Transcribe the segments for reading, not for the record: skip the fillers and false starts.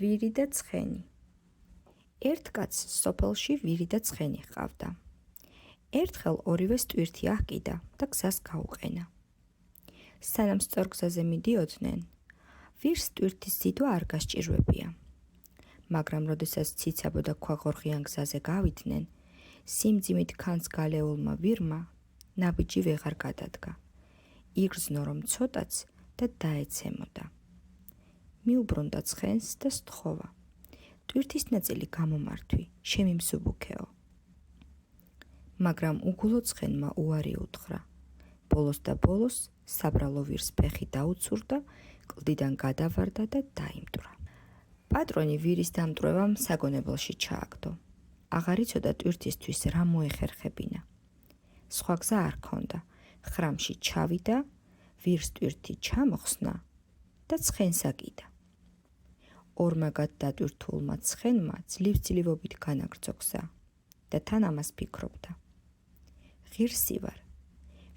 ვირი და ცხენი. ერთ კაცს სოფელში ვირი და ცხენი ჰყავდა. ერთხელ ორივეს ტვირთი აჰკიდა და გზას გაუყენა. სანამ სწორ გზაზე მიდიოდნენ, ვირს ტვირთის ზიდვა არ გასჭირვებია. მაგრამ როდესაც ციცაბო და ქვაღორღიან გზაზე გავიდნენ, სიმძიმით ქანს გალეულმა ვირმა ნაბიჯი ვეღარ გადადგა. იგრძნო რომ ცოტაც და დაეცემოდა. მიუბრუნდა ცხენს და სთხოვა. ტვირთის ნაწილი გამომართვი, შემიმსუბუქეო. მაგრამ უგულო ცხენმა უარი უთხრა. ბოლოს და ბოლოს საბრალო ვირს ფეხი დაუცურდა, კლდიდან გადავარდა და დაიმტვრა. პატრონი ვირის დამტვრევამ საგონებელში ჩააგდო. აღარ იცოდა ტვირთისთვის რა მოეხერხებინა. სხვა გზა არ ჰქონდა. ხრამში ჩავიდა, ვირს ტვირთი ჩამოხსნა და ცხენს აკიდა. ორმაგად დატვირთულმა ცხენმა ძლივ-ძლივობით განაგრძო გზა და თან ამას ფიქრობდა. ღირსი ვარ.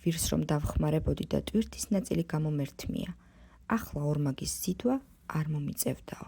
ვირს რომ დავხმარებოდი და ტვირთის ნაწილი გამომერთმია, ახლა ორმაგის ზიდვა არ მომიწევდაო.